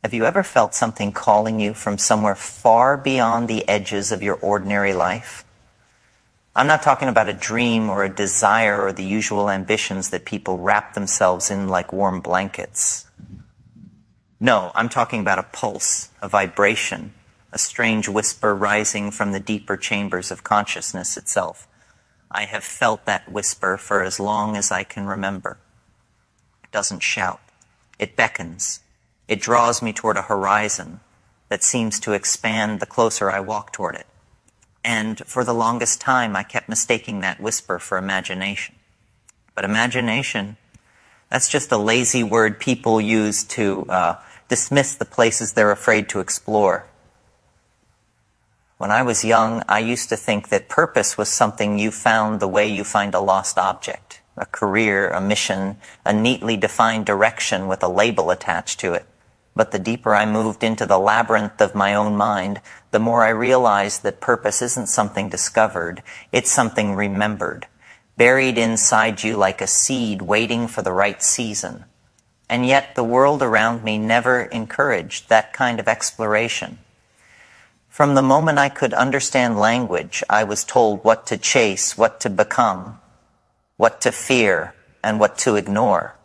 Have you ever felt something calling you from somewhere far beyond the edges of your ordinary life? I'm not talking about a dream or a desire or the usual ambitions that people wrap themselves in like warm blankets. No, I'm talking about a pulse, a vibration, a strange whisper rising from the deeper chambers of consciousness itself. I have felt that whisper for as long as I can remember. It doesn't shout. It beckons. It draws me toward a horizon that seems to expand the closer I walk toward it. And for the longest time, I kept mistaking that whisper for imagination. But imagination, that's just a lazy word people use to dismiss the places they're afraid to explore. When I was young, I used to think that purpose was something you found the way you find a lost object, a career, a mission, a neatly defined direction with a label attached to it. But the deeper I moved into the labyrinth of my own mind, the more I realized that purpose isn't something discovered, it's something remembered, buried inside you like a seed waiting for the right season. And yet the world around me never encouraged that kind of exploration. From the moment I could understand language, I was told what to chase, what to become, what to fear, and what to ignore.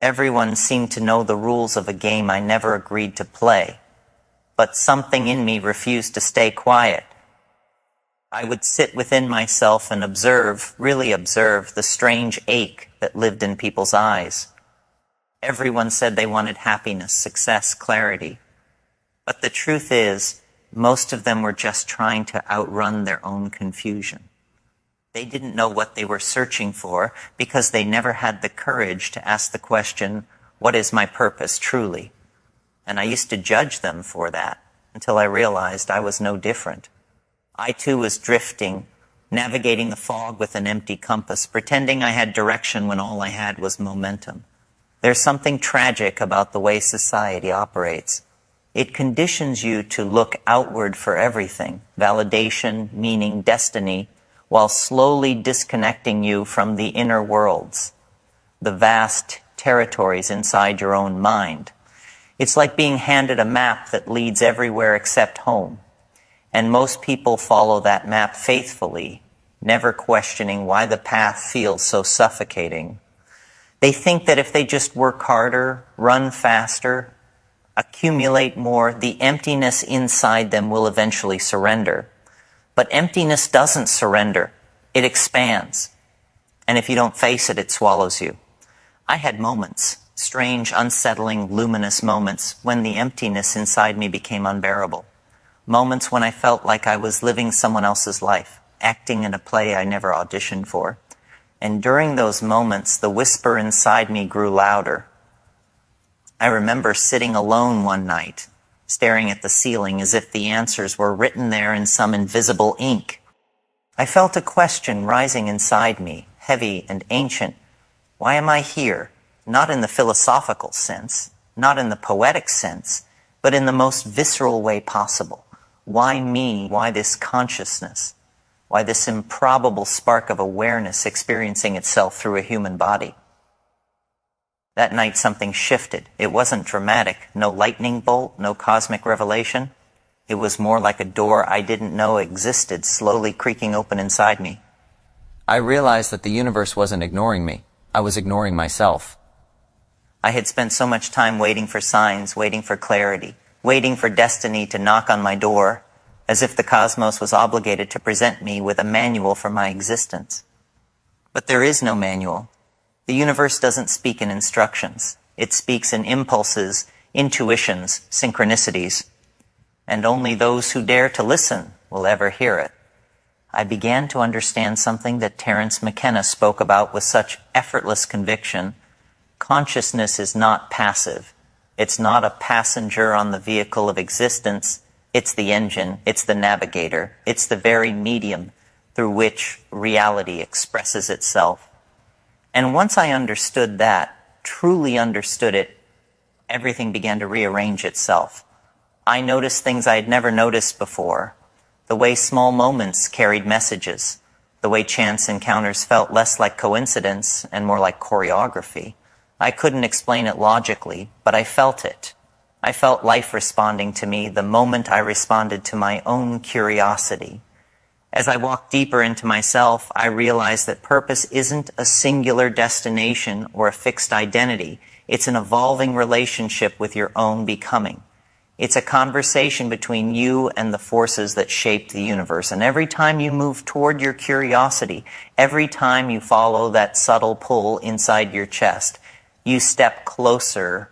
Everyone seemed to know the rules of a game I never agreed to play, but something in me refused to stay quiet. I would sit within myself and observe, really observe, the strange ache that lived in people's eyes. Everyone said they wanted happiness, success, clarity. But the truth is, most of them were just trying to outrun their own confusion. They didn't know what they were searching for because they never had the courage to ask the question, what is my purpose truly? And I used to judge them for that until I realized I was no different. I too was drifting, navigating the fog with an empty compass, pretending I had direction when all I had was momentum. There's something tragic about the way society operates. It conditions you to look outward for everything, validation, meaning, destiny, while slowly disconnecting you from the inner worlds, the vast territories inside your own mind. It's like being handed a map that leads everywhere except home. And most people follow that map faithfully, never questioning why the path feels so suffocating. They think that if they just work harder, run faster, accumulate more, the emptiness inside them will eventually surrender. But emptiness doesn't surrender. It expands. And if you don't face it, it swallows you. I had moments, strange, unsettling, luminous moments, when the emptiness inside me became unbearable. Moments when I felt like I was living someone else's life, acting in a play I never auditioned for. And during those moments, the whisper inside me grew louder. I remember sitting alone one night, staring at the ceiling as if the answers were written there in some invisible ink. I felt a question rising inside me, heavy and ancient. Why am I here? Not in the philosophical sense, not in the poetic sense, but in the most visceral way possible. Why me? Why this consciousness? Why this improbable spark of awareness experiencing itself through a human body? That night something shifted. It wasn't dramatic. No lightning bolt, no cosmic revelation. It was more like a door I didn't know existed, slowly creaking open inside me. I realized that the universe wasn't ignoring me. I was ignoring myself. I had spent so much time waiting for signs, waiting for clarity, waiting for destiny to knock on my door, as if the cosmos was obligated to present me with a manual for my existence. But there is no manual. The universe doesn't speak in instructions. It speaks in impulses, intuitions, synchronicities. And only those who dare to listen will ever hear it. I began to understand something that Terence McKenna spoke about with such effortless conviction. Consciousness is not passive. It's not a passenger on the vehicle of existence. It's the engine. It's the navigator. It's the very medium through which reality expresses itself. And once I understood that, truly understood it, everything began to rearrange itself. I noticed things I had never noticed before. The way small moments carried messages. The way chance encounters felt less like coincidence and more like choreography. I couldn't explain it logically, but I felt it. I felt life responding to me the moment I responded to my own curiosity. As I walked deeper into myself, I realized that purpose isn't a singular destination or a fixed identity. It's an evolving relationship with your own becoming. It's a conversation between you and the forces that shape the universe. And every time you move toward your curiosity, every time you follow that subtle pull inside your chest, you step closer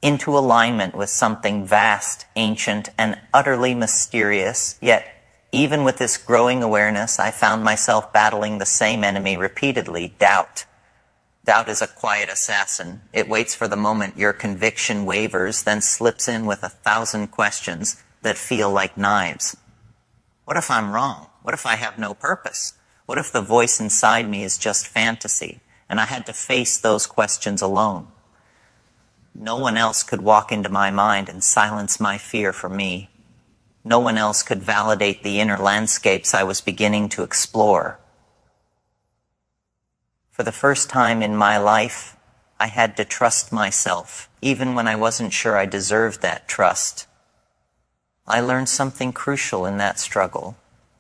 into alignment with something vast, ancient, and utterly mysterious. Yet, even with this growing awareness, I found myself battling the same enemy repeatedly: doubt. Doubt is a quiet assassin. It waits for the moment your conviction wavers, then slips in with 1,000 questions that feel like knives. What if I'm wrong? What if I have no purpose? What if the voice inside me is just fantasy, and I had to face those questions alone? No one else could walk into my mind and silence my fear for me. No one else could validate the inner landscapes I was beginning to explore. For the first time in my life, I had to trust myself, even when I wasn't sure I deserved that trust. I learned something crucial in that struggle.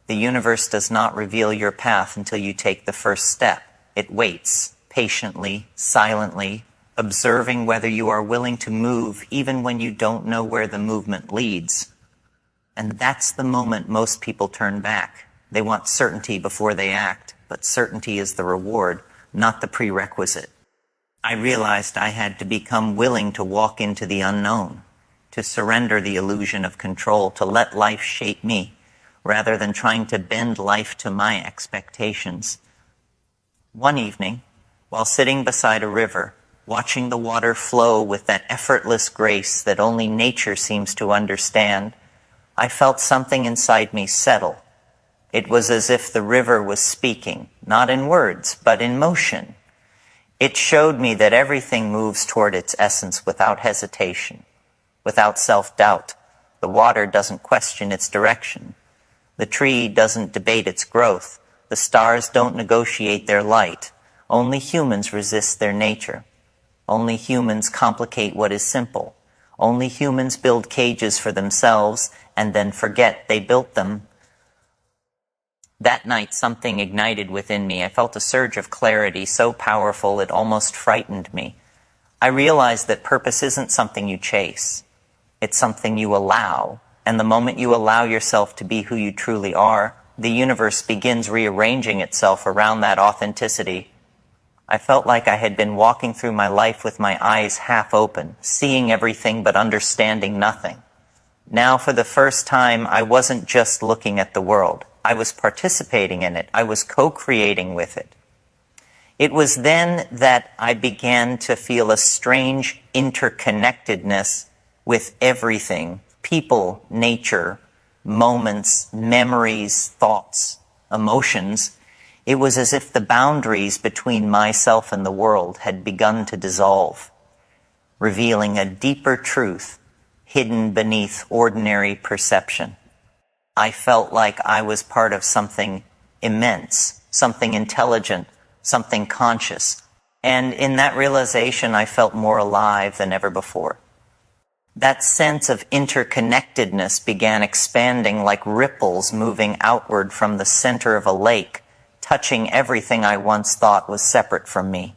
The universe does not reveal your path until you take the first step. It waits, patiently, silently, observing whether you are willing to move even when you don't know where the movement leads. And that's the moment most people turn back. They want certainty before they act, but certainty is the reward, not the prerequisite. I realized I had to become willing to walk into the unknown, to surrender the illusion of control, to let life shape me, rather than trying to bend life to my expectations. One evening, while sitting beside a river, watching the water flow with that effortless grace that only nature seems to understand, I felt something inside me settle. It was as if the river was speaking, not in words, but in motion. It showed me that everything moves toward its essence without hesitation, without self-doubt. The water doesn't question its direction. The tree doesn't debate its growth. The stars don't negotiate their light. Only humans resist their nature. Only humans complicate what is simple. Only humans build cages for themselves and then forget they built them. That night, something ignited within me. I felt a surge of clarity so powerful it almost frightened me. I realized that purpose isn't something you chase. It's something you allow. And the moment you allow yourself to be who you truly are, the universe begins rearranging itself around that authenticity. I felt like I had been walking through my life with my eyes half open, seeing everything but understanding nothing. Now, for the first time, I wasn't just looking at the world. I was participating in it. I was co-creating with it. It was then that I began to feel a strange interconnectedness with everything: people, nature, moments, memories, thoughts, emotions. It was as if the boundaries between myself and the world had begun to dissolve, revealing a deeper truth hidden beneath ordinary perception. I felt like I was part of something immense, something intelligent, something conscious. And in that realization, I felt more alive than ever before. That sense of interconnectedness began expanding like ripples moving outward from the center of a lake, touching everything I once thought was separate from me.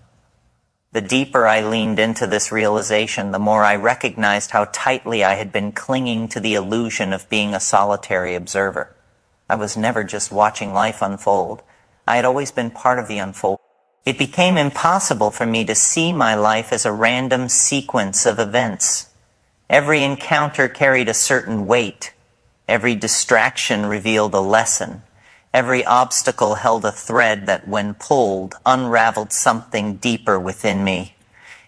The deeper I leaned into this realization, the more I recognized how tightly I had been clinging to the illusion of being a solitary observer. I was never just watching life unfold. I had always been part of the unfold. It became impossible for me to see my life as a random sequence of events. Every encounter carried a certain weight. Every distraction revealed a lesson. Every obstacle held a thread that, when pulled, unraveled something deeper within me.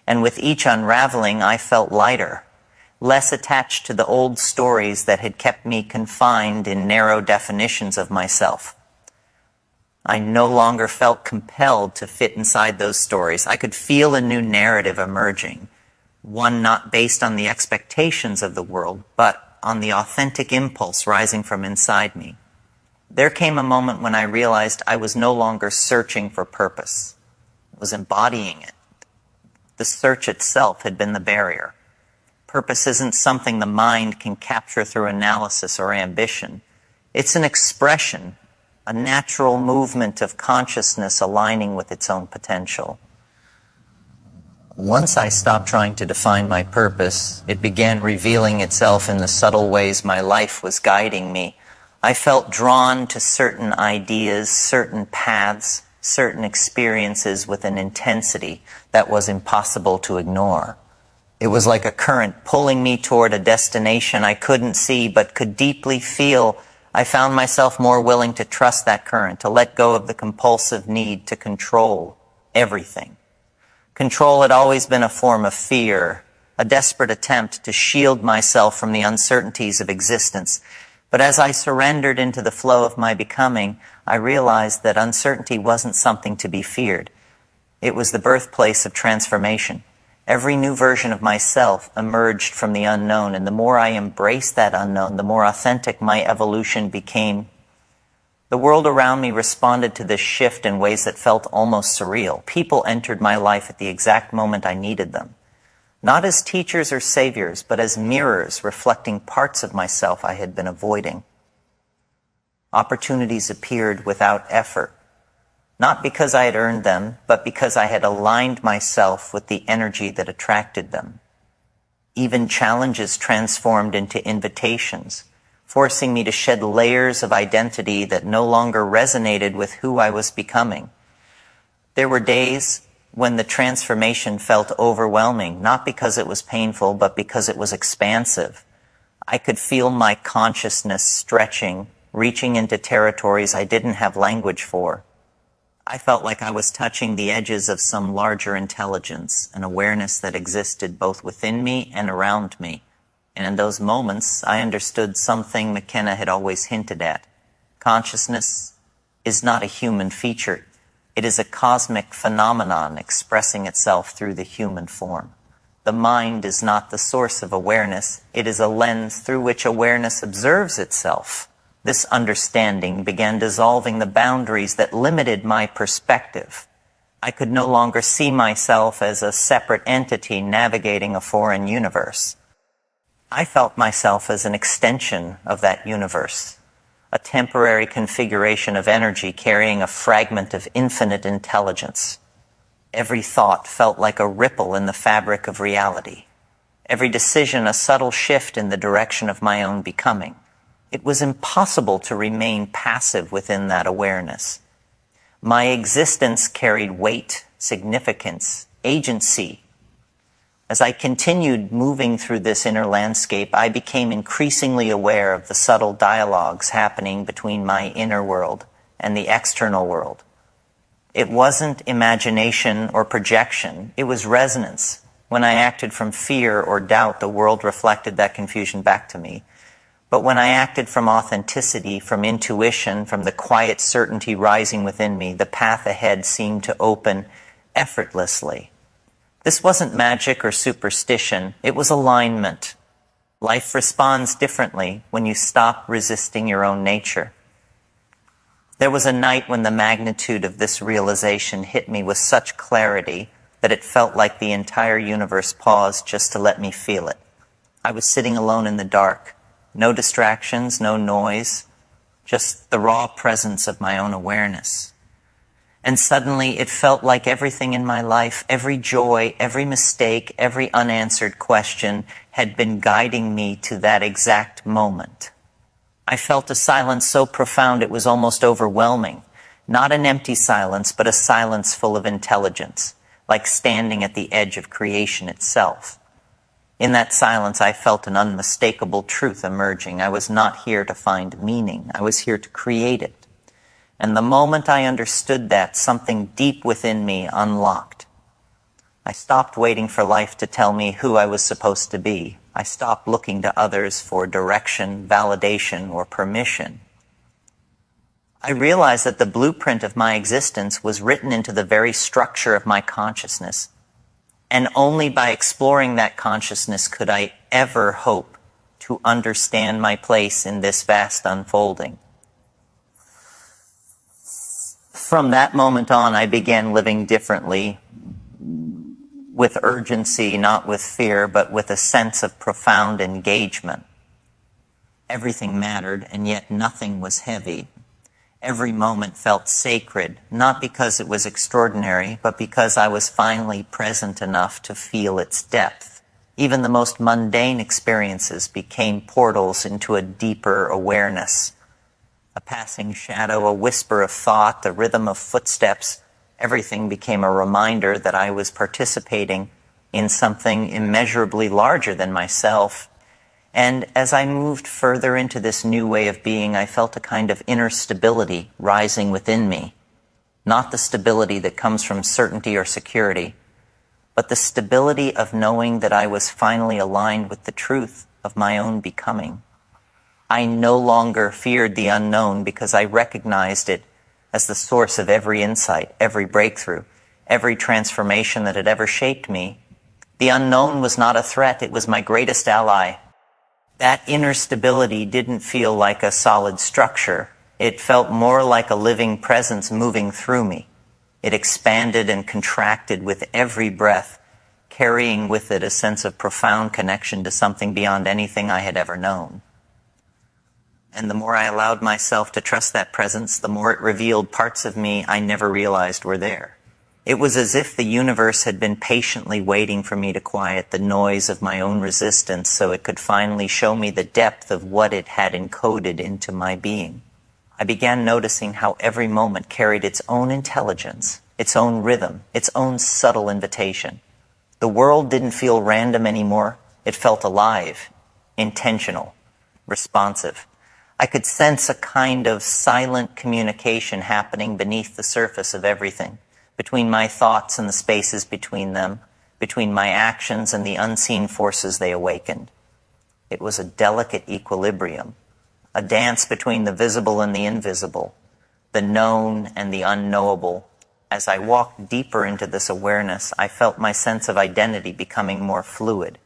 And with each unraveling, I felt lighter, less attached to the old stories that had kept me confined in narrow definitions of myself. I no longer felt compelled to fit inside those stories. I could feel a new narrative emerging, one not based on the expectations of the world, but on the authentic impulse rising from inside me. There came a moment when I realized I was no longer searching for purpose. I was embodying it. The search itself had been the barrier. Purpose isn't something the mind can capture through analysis or ambition. It's an expression, a natural movement of consciousness aligning with its own potential. Once I stopped trying to define my purpose, it began revealing itself in the subtle ways my life was guiding me. I felt drawn to certain ideas, certain paths, certain experiences with an intensity that was impossible to ignore. It was like a current pulling me toward a destination I couldn't see but could deeply feel. I found myself more willing to trust that current, to let go of the compulsive need to control everything. Control had always been a form of fear, a desperate attempt to shield myself from the uncertainties of existence. But as I surrendered into the flow of my becoming, I realized that uncertainty wasn't something to be feared. It was the birthplace of transformation. Every new version of myself emerged from the unknown, and the more I embraced that unknown, the more authentic my evolution became. The world around me responded to this shift in ways that felt almost surreal. People entered my life at the exact moment I needed them. Not as teachers or saviors, but as mirrors reflecting parts of myself I had been avoiding. Opportunities appeared without effort, not because I had earned them, but because I had aligned myself with the energy that attracted them. Even challenges transformed into invitations, forcing me to shed layers of identity that no longer resonated with who I was becoming. There were days when the transformation felt overwhelming, not because it was painful, but because it was expansive. I could feel my consciousness stretching, reaching into territories I didn't have language for. I felt like I was touching the edges of some larger intelligence, an awareness that existed both within me and around me. And in those moments, I understood something McKenna had always hinted at. Consciousness is not a human feature. It is a cosmic phenomenon expressing itself through the human form. The mind is not the source of awareness. It is a lens through which awareness observes itself. This understanding began dissolving the boundaries that limited my perspective. I could no longer see myself as a separate entity navigating a foreign universe. I felt myself as an extension of that universe, a temporary configuration of energy carrying a fragment of infinite intelligence. Every thought felt like a ripple in the fabric of reality. Every decision a subtle shift in the direction of my own becoming. It was impossible to remain passive within that awareness. My existence carried weight, significance, agency. As I continued moving through this inner landscape, I became increasingly aware of the subtle dialogues happening between my inner world and the external world. It wasn't imagination or projection, it was resonance. When I acted from fear or doubt, the world reflected that confusion back to me. But when I acted from authenticity, from intuition, from the quiet certainty rising within me, the path ahead seemed to open effortlessly. This wasn't magic or superstition, it was alignment. Life responds differently when you stop resisting your own nature. There was a night when the magnitude of this realization hit me with such clarity that it felt like the entire universe paused just to let me feel it. I was sitting alone in the dark. No distractions, no noise, just the raw presence of my own awareness. And suddenly it felt like everything in my life, every joy, every mistake, every unanswered question had been guiding me to that exact moment. I felt a silence so profound it was almost overwhelming. Not an empty silence, but a silence full of intelligence, like standing at the edge of creation itself. In that silence, I felt an unmistakable truth emerging. I was not here to find meaning. I was here to create it. And the moment I understood that, something deep within me unlocked. I stopped waiting for life to tell me who I was supposed to be. I stopped looking to others for direction, validation, or permission. I realized that the blueprint of my existence was written into the very structure of my consciousness. And only by exploring that consciousness could I ever hope to understand my place in this vast unfolding. From that moment on, I began living differently, with urgency, not with fear, but with a sense of profound engagement. Everything mattered, and yet nothing was heavy. Every moment felt sacred, not because it was extraordinary, but because I was finally present enough to feel its depth. Even the most mundane experiences became portals into a deeper awareness. A passing shadow, a whisper of thought, the rhythm of footsteps, everything became a reminder that I was participating in something immeasurably larger than myself. And as I moved further into this new way of being, I felt a kind of inner stability rising within me. Not the stability that comes from certainty or security, but the stability of knowing that I was finally aligned with the truth of my own becoming. I no longer feared the unknown because I recognized it as the source of every insight, every breakthrough, every transformation that had ever shaped me. The unknown was not a threat, it was my greatest ally. That inner stability didn't feel like a solid structure. It felt more like a living presence moving through me. It expanded and contracted with every breath, carrying with it a sense of profound connection to something beyond anything I had ever known. And the more I allowed myself to trust that presence, the more it revealed parts of me I never realized were there. It was as if the universe had been patiently waiting for me to quiet the noise of my own resistance so it could finally show me the depth of what it had encoded into my being. I began noticing how every moment carried its own intelligence, its own rhythm, its own subtle invitation. The world didn't feel random anymore. It felt alive, intentional, responsive. I could sense a kind of silent communication happening beneath the surface of everything, between my thoughts and the spaces between them, between my actions and the unseen forces they awakened. It was a delicate equilibrium, a dance between the visible and the invisible, the known and the unknowable. As I walked deeper into this awareness, I felt my sense of identity becoming more fluid.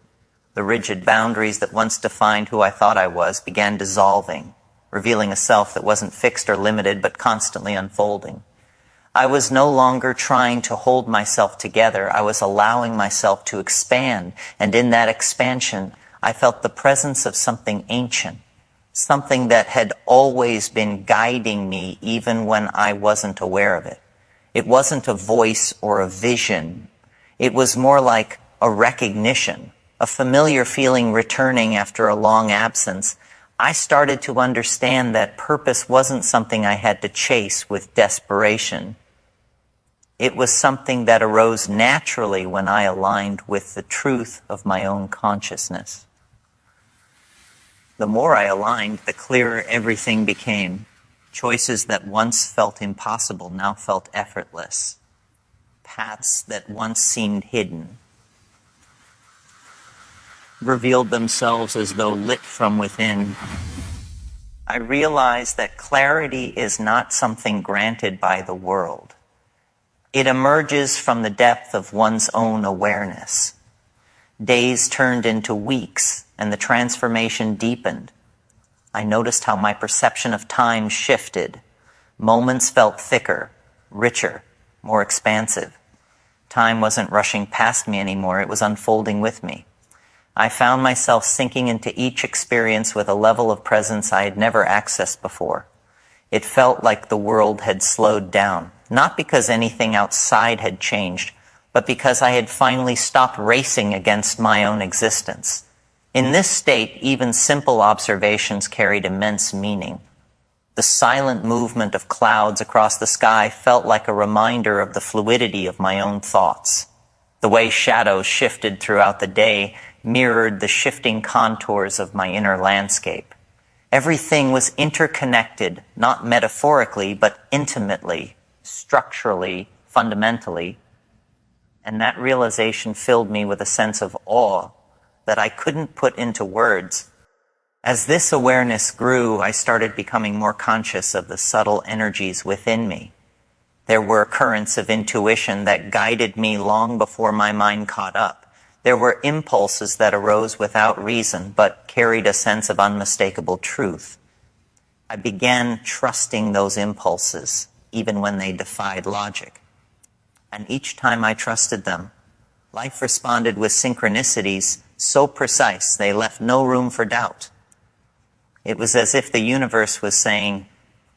The rigid boundaries that once defined who I thought I was began dissolving, revealing a self that wasn't fixed or limited but constantly unfolding. I was no longer trying to hold myself together. I was allowing myself to expand, and in that expansion, I felt the presence of something ancient, something that had always been guiding me even when I wasn't aware of it. It wasn't a voice or a vision. It was more like a recognition, a familiar feeling returning after a long absence. I started to understand that purpose wasn't something I had to chase with desperation. It was something that arose naturally when I aligned with the truth of my own consciousness. The more I aligned, the clearer everything became. Choices that once felt impossible now felt effortless. Paths that once seemed hidden revealed themselves as though lit from within. I realized that clarity is not something granted by the world. It emerges from the depth of one's own awareness. Days turned into weeks, and the transformation deepened. I noticed how my perception of time shifted. Moments felt thicker, richer, more expansive. Time wasn't rushing past me anymore, it was unfolding with me. I found myself sinking into each experience with a level of presence I had never accessed before. It felt like the world had slowed down, not because anything outside had changed, but because I had finally stopped racing against my own existence. In this state, even simple observations carried immense meaning. The silent movement of clouds across the sky felt like a reminder of the fluidity of my own thoughts. The way shadows shifted throughout the day mirrored the shifting contours of my inner landscape. Everything was interconnected, not metaphorically, but intimately, structurally, fundamentally. And that realization filled me with a sense of awe that I couldn't put into words. As this awareness grew, I started becoming more conscious of the subtle energies within me. There were currents of intuition that guided me long before my mind caught up. There were impulses that arose without reason, but carried a sense of unmistakable truth. I began trusting those impulses, even when they defied logic. And each time I trusted them, Life responded with synchronicities so precise they left no room for doubt. It was as if the universe was saying,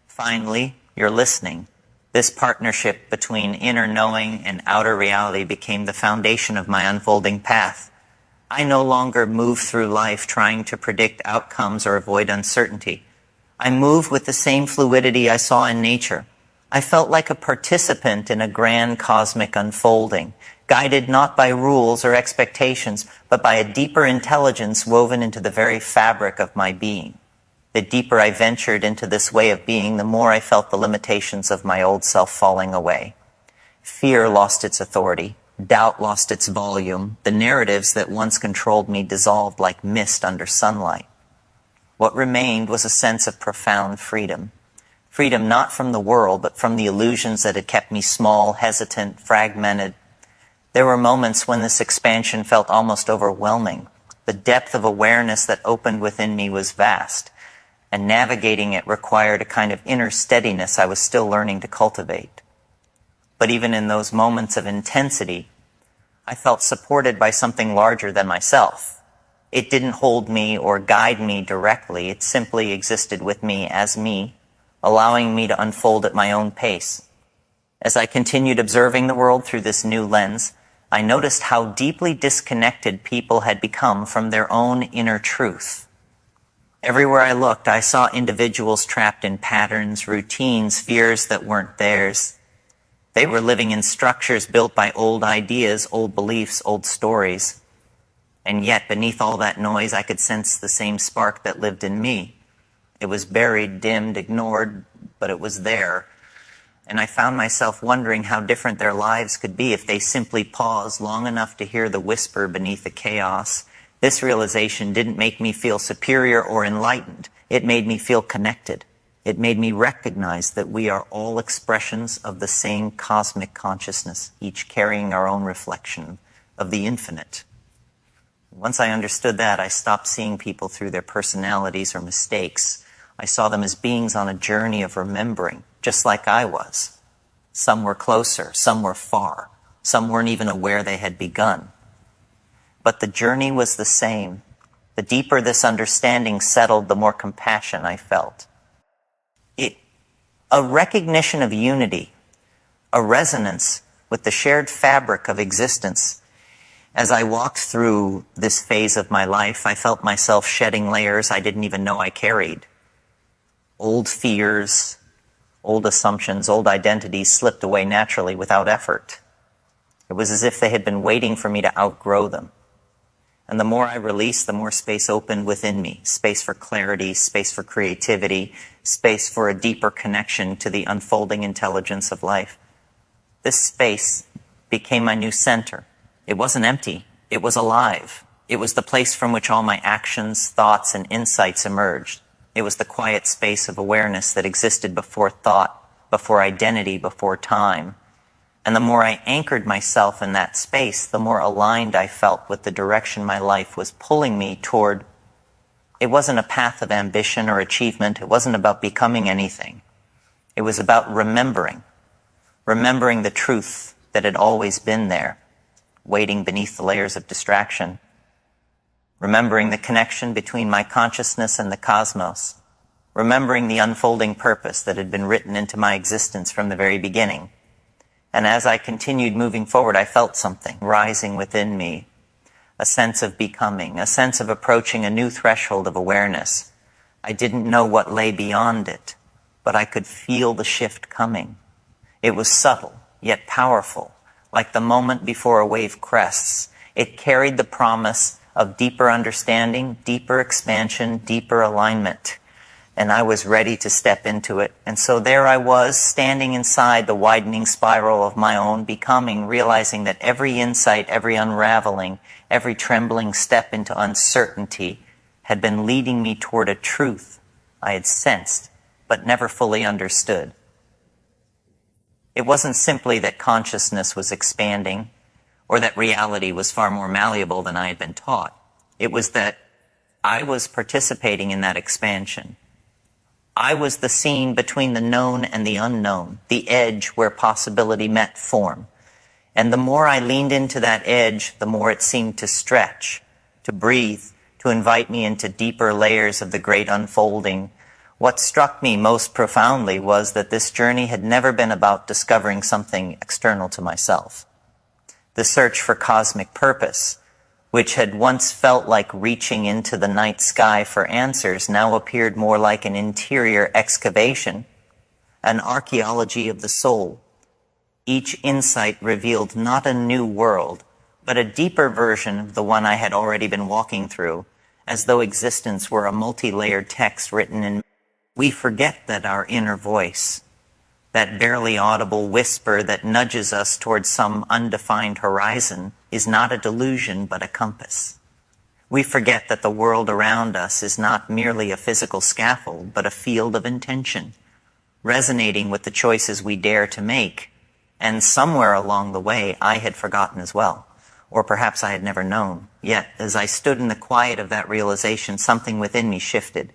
finally, you're listening. This partnership between inner knowing and outer reality became the foundation of my unfolding path. I no longer move through life trying to predict outcomes or avoid uncertainty. I move with the same fluidity I saw in nature. I felt like a participant in a grand cosmic unfolding, guided not by rules or expectations, but by a deeper intelligence woven into the very fabric of my being. The deeper I ventured into this way of being, the more I felt the limitations of my old self falling away. Fear lost its authority. Doubt lost its volume. The narratives that once controlled me dissolved like mist under sunlight. What remained was a sense of profound freedom. Freedom not from the world, but from the illusions that had kept me small, hesitant, fragmented. There were moments when this expansion felt almost overwhelming. The depth of awareness that opened within me was vast, and navigating it required a kind of inner steadiness I was still learning to cultivate. But even in those moments of intensity, I felt supported by something larger than myself. It didn't hold me or guide me directly. It simply existed with me, allowing me to unfold at my own pace. As I continued observing the world through this new lens, I noticed how deeply disconnected people had become from their own inner truth. Everywhere I looked, I saw individuals trapped in patterns, routines, fears that weren't theirs. They were living in structures built by old ideas, old beliefs, old stories. And yet, beneath all that noise, I could sense the same spark that lived in me. It was buried, dimmed, ignored, but it was there. And I found myself wondering how different their lives could be if they simply paused long enough to hear the whisper beneath the chaos. This realization didn't make me feel superior or enlightened. It made me feel connected. It made me recognize that we are all expressions of the same cosmic consciousness, each carrying our own reflection of the infinite. Once I understood that, I stopped seeing people through their personalities or mistakes. I saw them as beings on a journey of remembering, just like I was. Some were closer, some were far, some weren't even aware they had begun. But the journey was the same. The deeper this understanding settled, the more compassion I felt. A recognition of unity, a resonance with the shared fabric of existence. As I walked through this phase of my life, I felt myself shedding layers I didn't even know I carried. Old fears, old assumptions, old identities slipped away naturally without effort. It was as if they had been waiting for me to outgrow them. And the more I released, the more space opened within me. Space for clarity, space for creativity, space for a deeper connection to the unfolding intelligence of life. This space became my new center. It wasn't empty. It was alive. It was the place from which all my actions, thoughts, and insights emerged. It was the quiet space of awareness that existed before thought, before identity, before time. And the more I anchored myself in that space, the more aligned I felt with the direction my life was pulling me toward. It wasn't a path of ambition or achievement. It wasn't about becoming anything. It was about remembering the truth that had always been there, waiting beneath the layers of distraction. Remembering the connection between my consciousness and the cosmos. Remembering the unfolding purpose that had been written into my existence from the very beginning. And as I continued moving forward, I felt something rising within me. A sense of becoming, a sense of approaching a new threshold of awareness. I didn't know what lay beyond it, but I could feel the shift coming. It was subtle, yet powerful, like the moment before a wave crests. It carried the promise of deeper understanding, deeper expansion, deeper alignment. And I was ready to step into it. And so there I was, standing inside the widening spiral of my own becoming, realizing that every insight, every unraveling, every trembling step into uncertainty had been leading me toward a truth I had sensed, but never fully understood. It wasn't simply that consciousness was expanding, or that reality was far more malleable than I had been taught. It was that I was participating in that expansion. I was the scene between the known and the unknown, the edge where possibility met form. And the more I leaned into that edge, the more it seemed to stretch, to breathe, to invite me into deeper layers of the great unfolding. What struck me most profoundly was that this journey had never been about discovering something external to myself. The search for cosmic purpose, which had once felt like reaching into the night sky for answers, now appeared more like an interior excavation, an archaeology of the soul. Each insight revealed not a new world, but a deeper version of the one I had already been walking through, as though existence were a multi-layered text written in. We forget that our inner voice, that barely audible whisper that nudges us towards some undefined horizon, is not a delusion but a compass. We forget that the world around us is not merely a physical scaffold, but a field of intention, resonating with the choices we dare to make. And somewhere along the way, I had forgotten as well. Or perhaps I had never known. Yet, as I stood in the quiet of that realization, something within me shifted.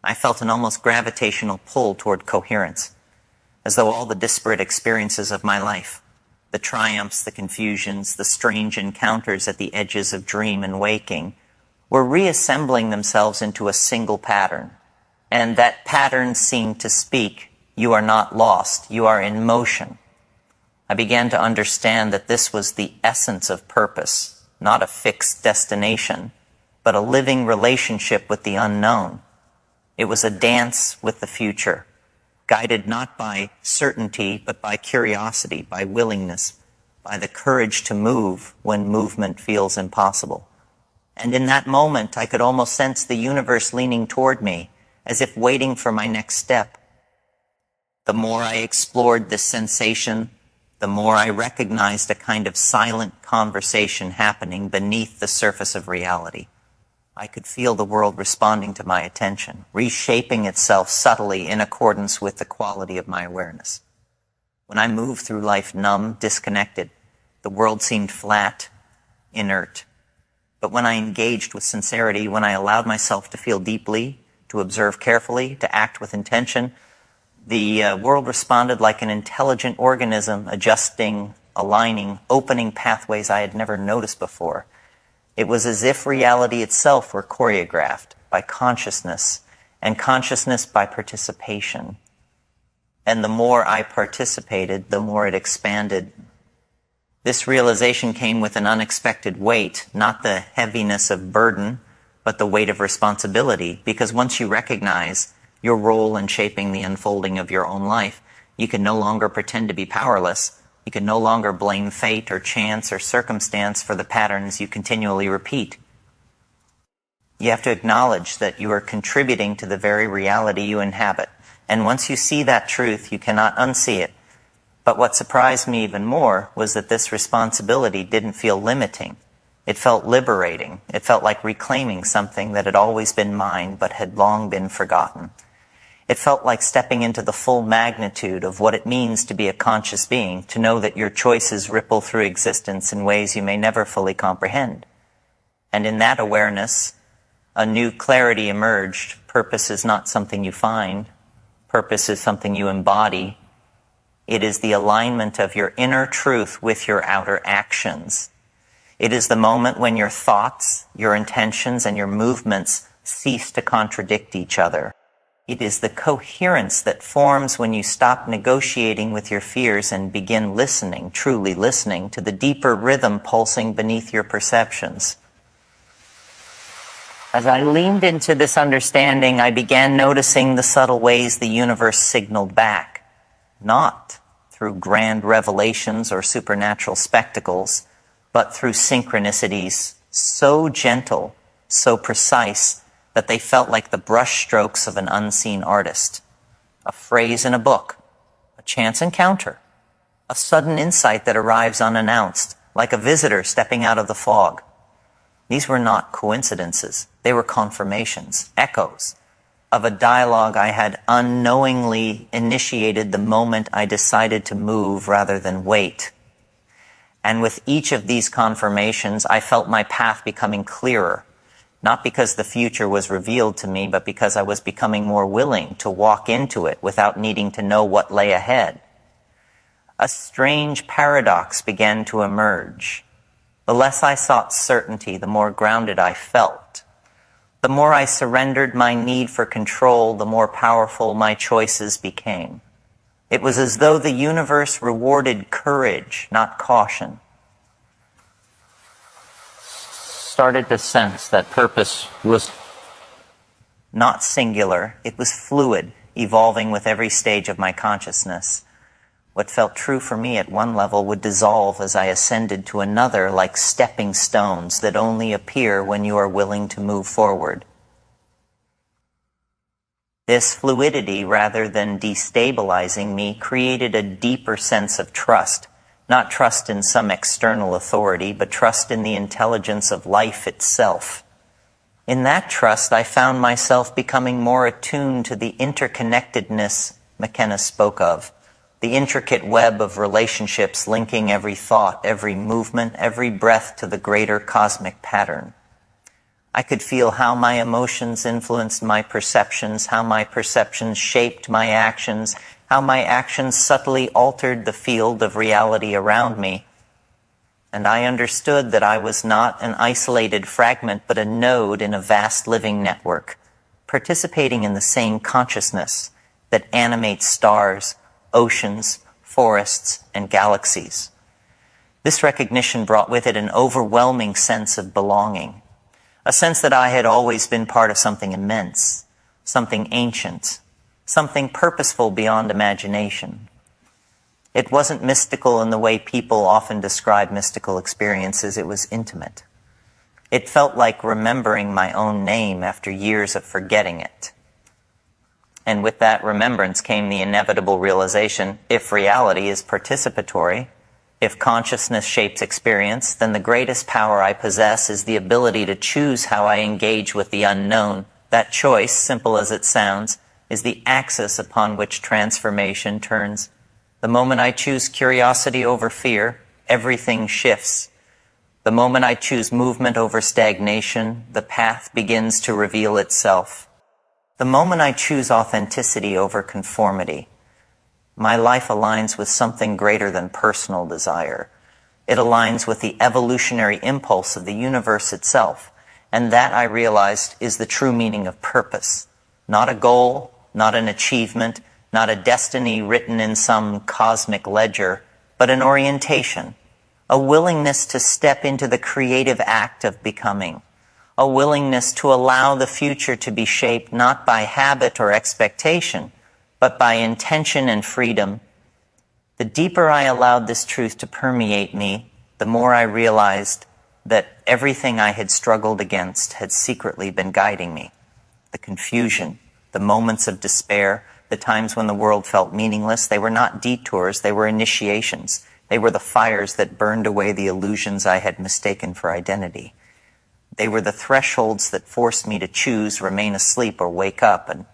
I felt an almost gravitational pull toward coherence, as though all the disparate experiences of my life, the triumphs, the confusions, the strange encounters at the edges of dream and waking, were reassembling themselves into a single pattern. And that pattern seemed to speak, "You are not lost, you are in motion." I began to understand that this was the essence of purpose, not a fixed destination, but a living relationship with the unknown. It was a dance with the future, guided not by certainty, but by curiosity, by willingness, by the courage to move when movement feels impossible. And in that moment, I could almost sense the universe leaning toward me, as if waiting for my next step. The more I explored this sensation, the more I recognized a kind of silent conversation happening beneath the surface of reality. I could feel the world responding to my attention, reshaping itself subtly in accordance with the quality of my awareness. When I moved through life numb, disconnected, the world seemed flat, inert. But when I engaged with sincerity, when I allowed myself to feel deeply, to observe carefully, to act with intention, the world responded like an intelligent organism, adjusting, aligning, opening pathways I had never noticed before. It was as if reality itself were choreographed by consciousness, and consciousness by participation. And the more I participated, the more it expanded. This realization came with an unexpected weight, not the heaviness of burden, but the weight of responsibility, because once you recognize your role in shaping the unfolding of your own life, you can no longer pretend to be powerless. You can no longer blame fate or chance or circumstance for the patterns you continually repeat. You have to acknowledge that you are contributing to the very reality you inhabit. And once you see that truth, you cannot unsee it. But what surprised me even more was that this responsibility didn't feel limiting. It felt liberating. It felt like reclaiming something that had always been mine but had long been forgotten. It felt like stepping into the full magnitude of what it means to be a conscious being, to know that your choices ripple through existence in ways you may never fully comprehend. And in that awareness, a new clarity emerged. Purpose is not something you find. Purpose is something you embody. It is the alignment of your inner truth with your outer actions. It is the moment when your thoughts, your intentions, and your movements cease to contradict each other. It is the coherence that forms when you stop negotiating with your fears and begin listening, truly listening, to the deeper rhythm pulsing beneath your perceptions. As I leaned into this understanding, I began noticing the subtle ways the universe signaled back, not through grand revelations or supernatural spectacles, but through synchronicities so gentle, so precise, that they felt like the brushstrokes of an unseen artist. A phrase in a book, a chance encounter, a sudden insight that arrives unannounced, like a visitor stepping out of the fog. These were not coincidences. They were confirmations, echoes, of a dialogue I had unknowingly initiated the moment I decided to move rather than wait. And with each of these confirmations, I felt my path becoming clearer, not because the future was revealed to me, but because I was becoming more willing to walk into it without needing to know what lay ahead. A strange paradox began to emerge. The less I sought certainty, the more grounded I felt. The more I surrendered my need for control, the more powerful my choices became. It was as though the universe rewarded courage, not caution. Started to sense that purpose was not singular, it was fluid, evolving with every stage of my consciousness. What felt true for me at one level would dissolve as I ascended to another, like stepping stones that only appear when you are willing to move forward. This fluidity, rather than destabilizing me, created a deeper sense of trust. Not trust in some external authority, but trust in the intelligence of life itself. In that trust, I found myself becoming more attuned to the interconnectedness McKenna spoke of. The intricate web of relationships linking every thought, every movement, every breath to the greater cosmic pattern. I could feel how my emotions influenced my perceptions, how my perceptions shaped my actions, how my actions subtly altered the field of reality around me. And I understood that I was not an isolated fragment, but a node in a vast living network, participating in the same consciousness that animates stars, oceans, forests, and galaxies. This recognition brought with it an overwhelming sense of belonging, a sense that I had always been part of something immense, something ancient, something purposeful beyond imagination. It wasn't mystical in the way people often describe mystical experiences. It was intimate. It felt like remembering my own name after years of forgetting it. And with that remembrance came the inevitable realization, if reality is participatory, if consciousness shapes experience, then the greatest power I possess is the ability to choose how I engage with the unknown. That choice, simple as it sounds, is the axis upon which transformation turns. The moment I choose curiosity over fear, everything shifts. The moment I choose movement over stagnation, the path begins to reveal itself. The moment I choose authenticity over conformity, my life aligns with something greater than personal desire. It aligns with the evolutionary impulse of the universe itself, and that, I realized, is the true meaning of purpose. Not a goal, not an achievement, not a destiny written in some cosmic ledger, but an orientation, a willingness to step into the creative act of becoming, a willingness to allow the future to be shaped not by habit or expectation, but by intention and freedom. The deeper I allowed this truth to permeate me, the more I realized that everything I had struggled against had secretly been guiding me. The confusion, the moments of despair, the times when the world felt meaningless, they were not detours, they were initiations. They were the fires that burned away the illusions I had mistaken for identity. They were the thresholds that forced me to choose, remain asleep, or wake up. And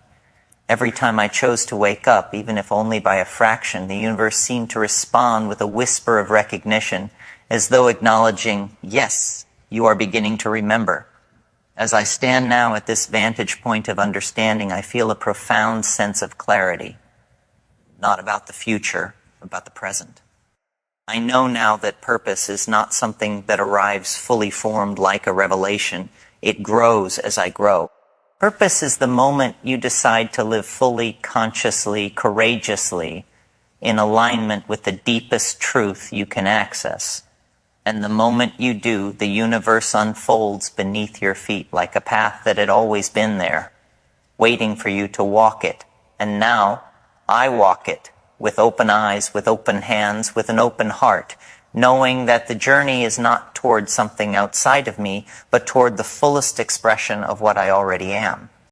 every time I chose to wake up, even if only by a fraction, the universe seemed to respond with a whisper of recognition, as though acknowledging, yes, you are beginning to remember. As I stand now at this vantage point of understanding, I feel a profound sense of clarity, not about the future, about the present. I know now that purpose is not something that arrives fully formed like a revelation. It grows as I grow. Purpose is the moment you decide to live fully, consciously, courageously, in alignment with the deepest truth you can access. And the moment you do, the universe unfolds beneath your feet like a path that had always been there, waiting for you to walk it. And now, I walk it. With open eyes, with open hands, with an open heart, knowing that the journey is not toward something outside of me, but toward the fullest expression of what I already am.